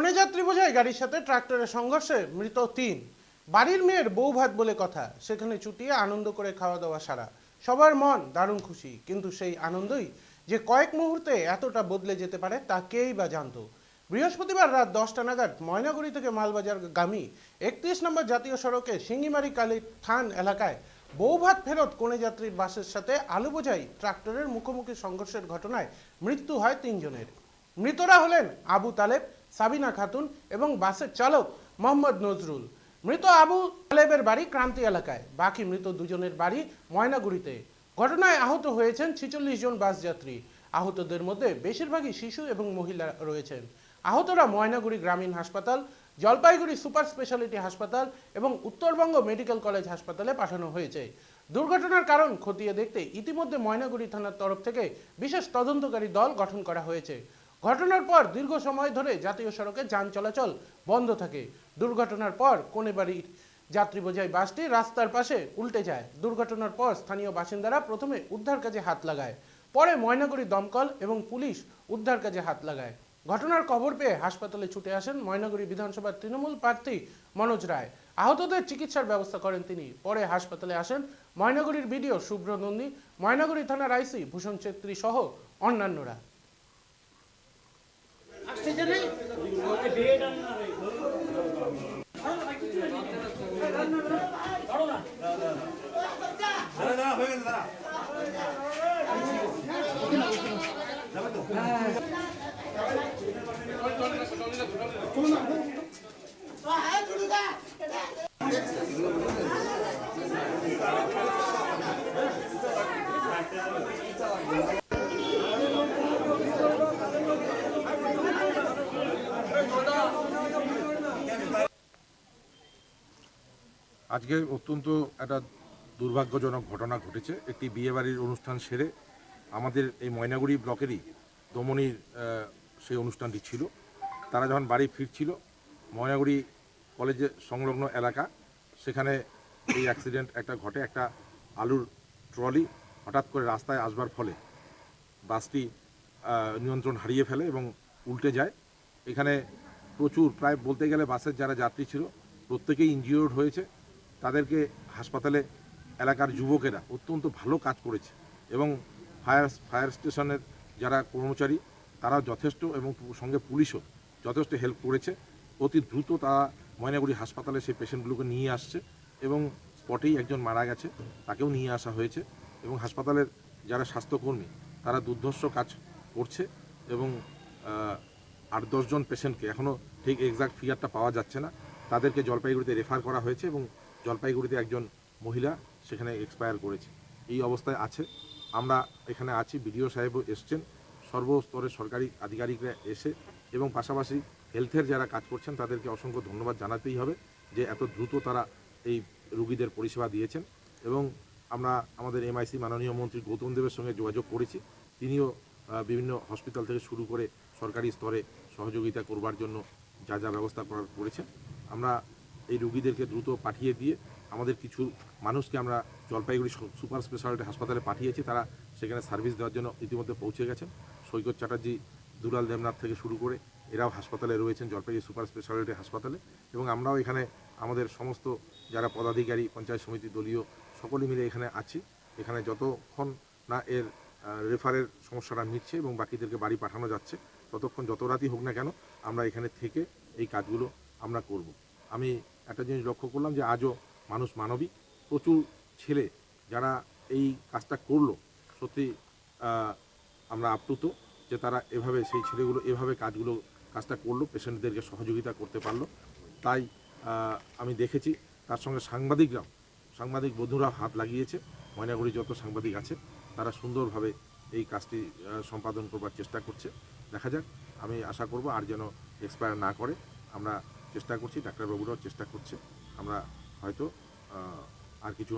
বনে যাত্রী বোঝাই গাড়ির সাথে ট্রাক্টরের সংঘর্ষে মৃত ৩। বাড়ির মেয়ের বউ ভাত বলে কথা, সেখানে চুটিয়ে আনন্দ করে খাওয়া দাওয়া সারা। সবার মন দারুণ খুশি, কিন্তু সেই আনন্দই যে কয়েক মুহূর্তে এতটা বদলে যেতে পারে তা কেই বা জানতো। বৃহস্পতিবার রাত 10টা নাগাদ ময়নাগুড়ি থেকে মালবাজার গামী 31 নম্বর জাতীয় সড়কে সিঙ্গিমারি কালী থান এলাকায় বৌভাত ফেরত কনে যাত্রীর বাসের সাথে আলু বোঝাই ট্রাক্টরের মুখোমুখি সংঘর্ষের ঘটনায় মৃত্যু হয় ৩ জনের। মৃতরা হলেন আবু তালেব, সাবিনা খাতুন এবং বাসের চালক মোহাম্মদ নজরুল। মৃত আবু তালেবের বাড়ি ক্রান্তি এলাকায়, বাকি মৃত দুজনের বাড়ি ময়নাগুড়িতে। ঘটনায় আহত হয়েছেন 46 জন বাস যাত্রী। আহতদের মধ্যে বেশিরভাগই শিশু এবং মহিলা রয়েছেন। আহতরা ময়নাগুড়ি গ্রামীণ হাসপাতাল, জলপাইগুড়ি সুপার স্পেশালিটি হাসপাতাল এবং উত্তরবঙ্গ মেডিকেল কলেজ হাসপাতালে পাঠানো হয়েছে। দুর্ঘটনার কারণ খতিয়ে দেখতে ইতিমধ্যে ময়নাগুড়ি থানার তরফ থেকে বিশেষ তদন্তকারী দল গঠন করা হয়েছে। ঘটনার পর দীর্ঘ সময় ধরে জাতীয় সড়কে যান চলাচল বন্ধ থাকে। দুর্ঘটনার পর কোনেবাড়ির যাত্রী বোঝাই বাসটি রাস্তার পাশে উল্টে যায়। দুর্ঘটনার পর স্থানীয় বাসিন্দারা প্রথমে উদ্ধার কাজে হাত লাগায়, পরে ময়নাগুড়ি দমকল এবং পুলিশ উদ্ধার কাজে হাত লাগায়। ঘটনার খবর পেয়ে হাসপাতালে ছুটে আসেন ময়নাগুড়ি বিধানসভার তৃণমূল প্রার্থী মনোজ রায়। আহতদের চিকিৎসার ব্যবস্থা করেন তিনি। পরে হাসপাতালে আসেন ময়নাগুড়ির বিডিও শুভ্র নন্দী, ময়নাগুড়ি থানার আইসি ভূষণ ছেত্রী সহ অন্যান্যরা। আজকে অত্যন্ত একটা দুর্ভাগ্যজনক ঘটনা ঘটেছে। একটি বিয়েবাড়ির অনুষ্ঠান সেরে আমাদের এই ময়নাগুড়ি ব্লকেরই দমনির সেই অনুষ্ঠানটি ছিল। তারা যখন বাড়ি ফিরছিল, ময়নাগুড়ি কলেজের সংলগ্ন এলাকা, সেখানে এই অ্যাক্সিডেন্ট একটা ঘটে। একটা আলুর ট্রলি হঠাৎ করে রাস্তায় আসবার ফলে বাসটি নিয়ন্ত্রণ হারিয়ে ফেলে এবং উল্টে যায়। এখানে প্রচুর, প্রায় বলতে গেলে বাসের যারা যাত্রী ছিল প্রত্যেকেই ইনজিওর্ড হয়েছে। তাদেরকে হাসপাতালে এলাকার যুবকেরা অত্যন্ত ভালো কাজ করেছে এবং ফায়ার স্টেশনের যারা কর্মচারী তারাও যথেষ্ট, এবং সঙ্গে পুলিশও যথেষ্ট হেল্প করেছে। অতি দ্রুত তারা ময়নাগুড়ি হাসপাতালে সেই পেশেন্টগুলোকে নিয়ে আসছে এবং স্পটেই একজন মারা গেছে, তাকেও নিয়ে আসা হয়েছে। এবং হাসপাতালের যারা স্বাস্থ্যকর্মী তারা দুর্ধর্ষ কাজ করছে এবং 8-10 জন পেশেন্টকে, এখনও ঠিক এক্সাক্ট ফিগারটা পাওয়া যাচ্ছে না, তাদেরকে জলপাইগুড়িতে রেফার করা হয়েছে এবং জলপাইগুড়িতে একজন মহিলা সেখানে এক্সপায়ার করেছে, এই অবস্থায় আছে। আমরা এখানে আছি, বিডিও সাহেবও এসছেন, সর্বস্তরের সরকারি আধিকারিকরা এসে, এবং পাশাপাশি হেলথের যারা কাজ করছেন তাদেরকে অসংখ্য ধন্যবাদ জানাতেই হবে যে এত দ্রুত তারা এই রুগীদের পরিষেবা দিয়েছেন। এবং আমরা আমাদের এমআইসি মাননীয় মন্ত্রী গৌতম দেবের সঙ্গে যোগাযোগ করেছি। তিনিও বিভিন্ন হসপিটাল থেকে শুরু করে সরকারি স্তরে সহযোগিতা করবার জন্য যা যা ব্যবস্থা করেছেন। আমরা এই রুগীদেরকে দ্রুত পাঠিয়ে দিয়ে আমাদের কিছু মানুষকে আমরা জলপাইগুড়ি সুপার স্পেশালিটি হাসপাতালে পাঠিয়েছি। তারা সেখানে সার্ভিস দেওয়ার জন্য ইতিমধ্যে পৌঁছে গেছেন। সৈকত চ্যাটার্জি, দুলাল দেবনাথ থেকে শুরু করে এরাও হাসপাতালে রয়েছেন, জলপাইগুড়ি সুপার স্পেশালিটি হাসপাতালে। এবং আমরাও এখানে আমাদের সমস্ত যারা পদাধিকারী, পঞ্চায়েত সমিতি দলীয় সকলে মিলে এখানে আছি। এখানে যতক্ষণ না এর রেফারের সমস্যাটা মিটছে এবং বাকিদেরকে বাড়ি পাঠানো যাচ্ছে, ততক্ষণ যত রাতই হোক না কেন আমরা এখানে থেকে এই কাজগুলো আমরা করব। আমি একটা জিনিস লক্ষ্য করলাম যে আজও মানুষ মানবিক, প্রচুর ছেলে যারা এই কাজটা করলো, সত্যি আমরা আপ্লুত যে তারা এভাবে, সেই ছেলেগুলো এভাবে কাজটা করলো, পেশেন্টদেরকে সহযোগিতা করতে পারলো। তাই আমি দেখেছি তার সঙ্গে সাংবাদিক বন্ধুরা হাত লাগিয়েছে। ময়নাগুড়ি যত সাংবাদিক আছে তারা সুন্দরভাবে এই কাজটি সম্পাদন করবার চেষ্টা করছে। দেখা যাক, আমি আশা করব আর যেন এক্সপায়ার না করে। আমরা চেষ্টা করছি, ডাক্তারবাবুরাও চেষ্টা করছে। আমরা হয়তো আর কিছু